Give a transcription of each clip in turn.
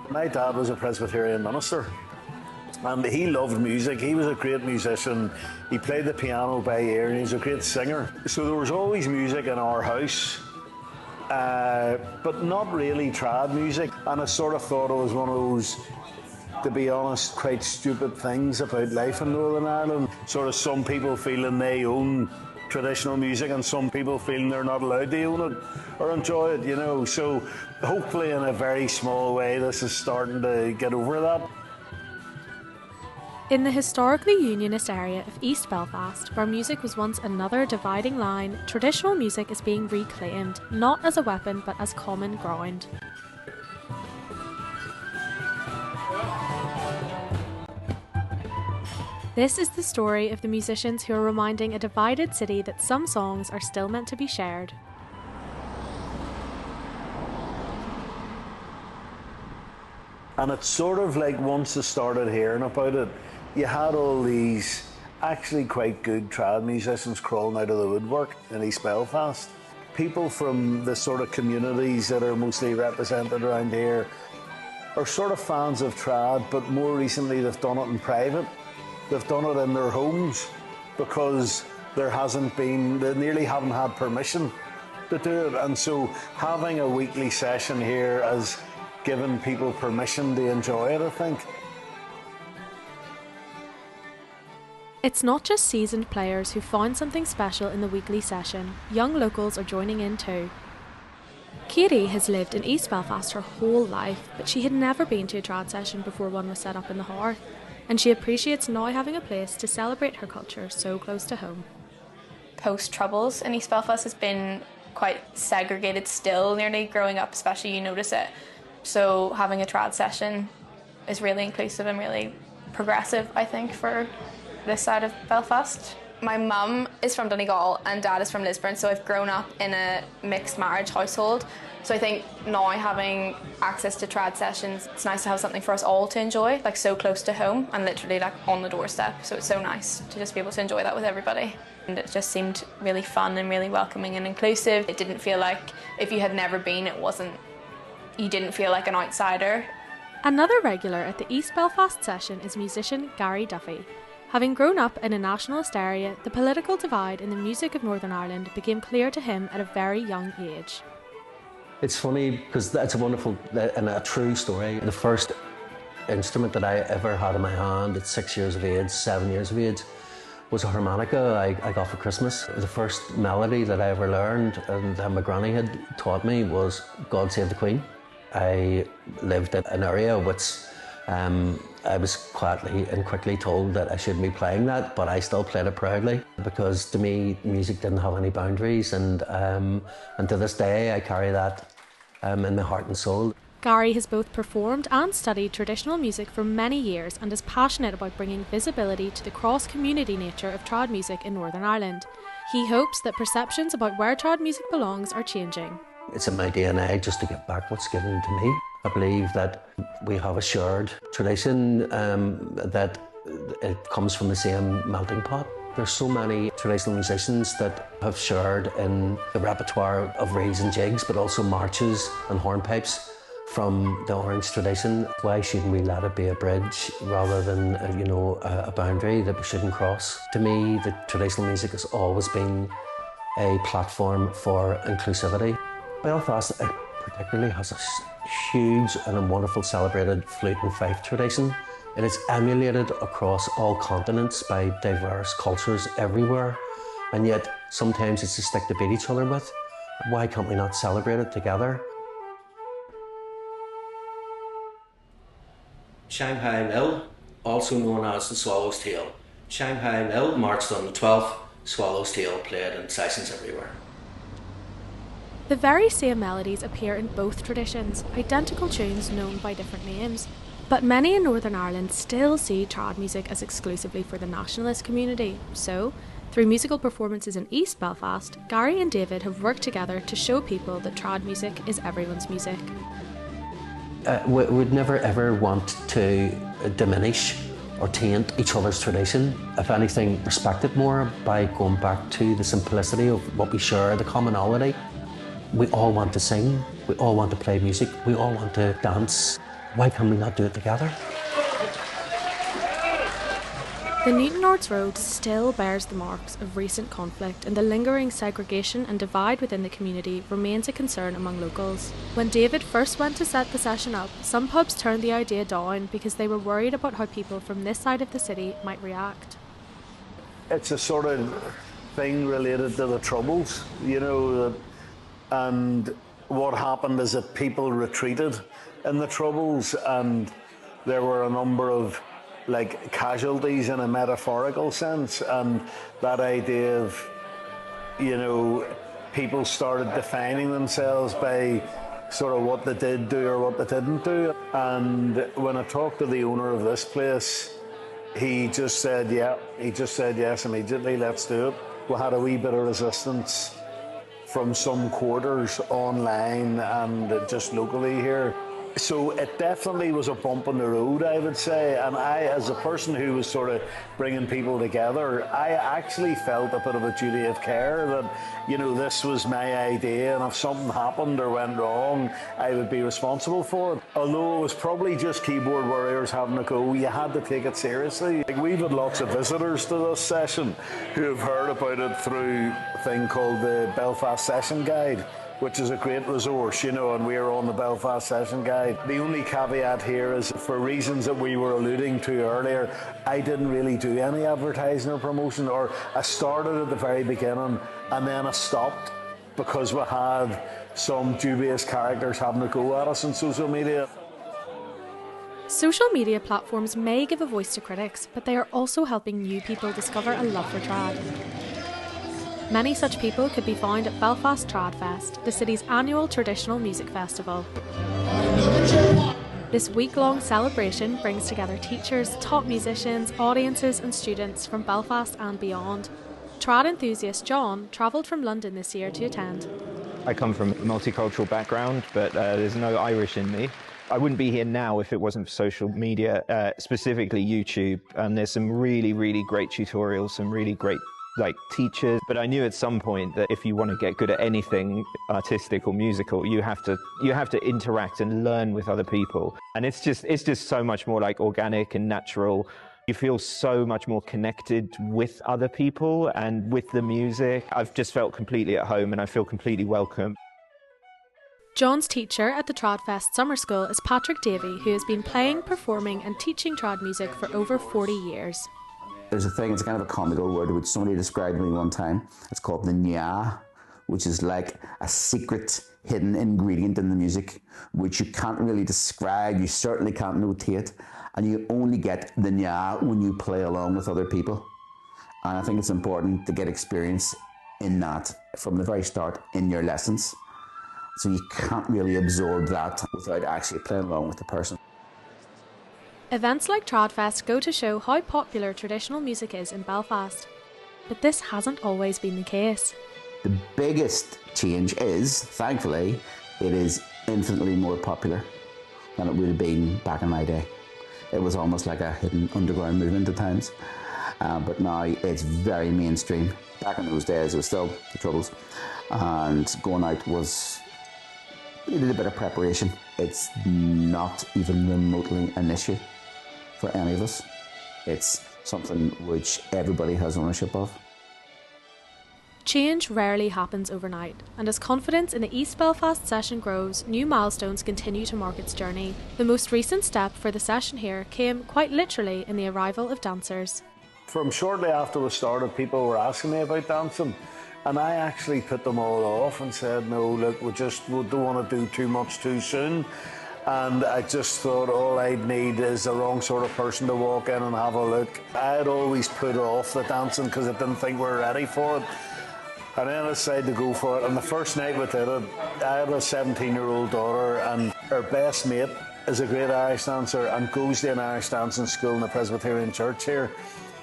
My dad was a Presbyterian minister and he loved music. He was a great musician. He played the piano by ear and he was a great singer. So there was always music in our house, but not really trad music. And I sort of thought it was one of those, to be honest, quite stupid things about life in Northern Ireland. Sort of some people feeling they own traditional music and some people feeling they're not allowed to own it or enjoy it, you know. So hopefully in a very small way this is starting to get over that. In the historically unionist area of East Belfast, where music was once another dividing line, traditional music is being reclaimed, not as a weapon but as common ground. This is the story of the musicians who are reminding a divided city that some songs are still meant to be shared. And it's sort of like once I started hearing about it, you had all these actually quite good trad musicians crawling out of the woodwork in East Belfast. People from the sort of communities that are mostly represented around here are sort of fans of trad, but more recently they've done it in private. They've done it in their homes because there hasn't been, they nearly haven't had permission to do it. And so having a weekly session here has given people permission to enjoy it, I think. It's not just seasoned players who found something special in the weekly session. Young locals are joining in too. Katie has lived in East Belfast her whole life, but she had never been to a trad session before one was set up in the hearth, and she appreciates now having a place to celebrate her culture so close to home. Post-Troubles in East Belfast has been quite segregated still, nearly growing up especially you notice it. So having a trad session is really inclusive and really progressive, I think, for this side of Belfast. My mum is from Donegal and dad is from Lisburn, so I've grown up in a mixed marriage household. So I think now having access to trad sessions, it's nice to have something for us all to enjoy, like so close to home and literally like on the doorstep. So it's so nice to just be able to enjoy that with everybody. And it just seemed really fun and really welcoming and inclusive. It didn't feel like if you had never been, you didn't feel like an outsider. Another regular at the East Belfast session is musician Gary Duffy. Having grown up in a nationalist area, the political divide in the music of Northern Ireland became clear to him at a very young age. It's funny because that's a wonderful and a true story. The first instrument that I ever had in my hand at 6 years of age, 7 years of age, was a harmonica I got for Christmas. The first melody that I ever learned and that my granny had taught me was God Save the Queen. I lived in an area which I was quietly and quickly told that I shouldn't be playing that, but I still played it proudly because to me music didn't have any boundaries, and to this day I carry that in my heart and soul. Gary has both performed and studied traditional music for many years and is passionate about bringing visibility to the cross-community nature of trad music in Northern Ireland. He hopes that perceptions about where trad music belongs are changing. It's in my DNA just to get back what's given to me. I believe that we have a shared tradition, that it comes from the same melting pot. There's so many traditional musicians that have shared in the repertoire of reels and jigs, but also marches and hornpipes from the Orange tradition. Why shouldn't we let it be a bridge rather than a boundary that we shouldn't cross? To me, the traditional music has always been a platform for inclusivity. Belfast particularly has a huge and a wonderful celebrated flute and fife tradition. It is emulated across all continents by diverse cultures everywhere, and yet sometimes it's a stick to beat each other with. Why can't we not celebrate it together? Shanghai Mill, also known as the Swallow's Tail. Shanghai Mill marched on the 12th, Swallow's Tail played in sessions everywhere. The very same melodies appear in both traditions, identical tunes known by different names. But many in Northern Ireland still see trad music as exclusively for the nationalist community. So, through musical performances in East Belfast, Gary and David have worked together to show people that trad music is everyone's music. We'd never ever want to diminish or taint each other's tradition. If anything, respect it more by going back to the simplicity of what we share, the commonality. We all want to sing, we all want to play music, we all want to dance. Why can we not do it together? The Newton Arts Road still bears the marks of recent conflict, and the lingering segregation and divide within the community remains a concern among locals. When David first went to set the session up, some pubs turned the idea down because they were worried about how people from this side of the city might react. It's a sort of thing related to the Troubles, you know, and what happened is that people retreated in the Troubles, and there were a number of like casualties in a metaphorical sense, and that idea of, you know, people started defining themselves by sort of what they did do or what they didn't do. And when I talked to the owner of this place, he just said yes immediately, let's do it. We had a wee bit of resistance from some quarters online and just locally here. So it definitely was a bump on the road, I would say, and I, as a person who was sort of bringing people together, I actually felt a bit of a duty of care that, you know, this was my idea, and if something happened or went wrong, I would be responsible for it. Although it was probably just keyboard warriors having a go, you had to take it seriously. Like, we've had lots of visitors to this session who have heard about it through a thing called the Belfast Session Guide, which is a great resource, you know, and we're on the Belfast Session Guide. The only caveat here is, for reasons that we were alluding to earlier, I didn't really do any advertising or promotion, or I started at the very beginning and then I stopped because we had some dubious characters having a go at us on social media. Social media platforms may give a voice to critics, but they are also helping new people discover a love for trad. Many such people could be found at Belfast Trad Fest, the city's annual traditional music festival. This week-long celebration brings together teachers, top musicians, audiences and students from Belfast and beyond. Trad enthusiast John travelled from London this year to attend. I come from a multicultural background, but there's no Irish in me. I wouldn't be here now if it wasn't for social media, specifically YouTube, and there's some really, really great tutorials, some really great teachers. But I knew at some point that if you want to get good at anything artistic or musical, you have to interact and learn with other people. And it's just so much more like organic and natural. You feel so much more connected with other people and with the music. I've just felt completely at home and I feel completely welcome. John's teacher at the Tradfest Summer School is Patrick Davey, who has been playing, performing and teaching trad music for over 40 years. There's a thing, it's kind of a comical word which somebody described to me one time. It's called the nya, which is like a secret hidden ingredient in the music, which you can't really describe, you certainly can't notate, and you only get the nya when you play along with other people. And I think it's important to get experience in that from the very start in your lessons. So you can't really absorb that without actually playing along with the person. Events like Tradfest go to show how popular traditional music is in Belfast. But this hasn't always been the case. The biggest change is, thankfully, it is infinitely more popular than it would have been back in my day. It was almost like a hidden underground movement at times. But now it's very mainstream. Back in those days, it was still the Troubles. And going out was, you did a bit of preparation. It's not even remotely an issue for any of us. It's something which everybody has ownership of. Change rarely happens overnight, and as confidence in the East Belfast session grows, new milestones continue to mark its journey. The most recent step for the session here came quite literally in the arrival of dancers. From shortly after we started, people were asking me about dancing, and I actually put them all off and said, no, look, we don't want to do too much too soon. And I just thought all I'd need is the wrong sort of person to walk in and have a look. I had always put off the dancing because I didn't think we were ready for it. And then I decided to go for it. And the first night we did it, I have a 17-year-old daughter, and her best mate is a great Irish dancer and goes to an Irish dancing school in the Presbyterian Church here.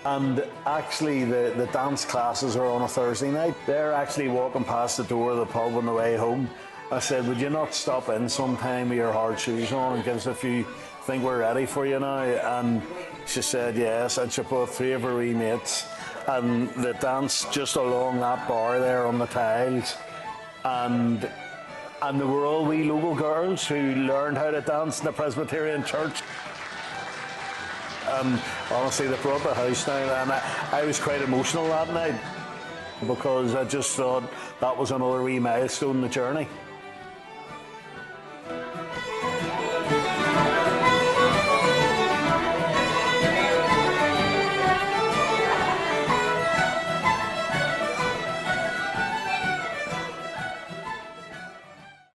And actually the dance classes are on a Thursday night. They're actually walking past the door of the pub on the way home. I said, would you not stop in sometime with your hard shoes on and give us a few, think we're ready for you now? And she said yes, and she brought 3 of her wee mates, and they danced just along that bar there on the tiles. And And there were all wee local girls who learned how to dance in the Presbyterian church. Honestly, they brought the house down, and I was quite emotional that night because I just thought that was another wee milestone in the journey.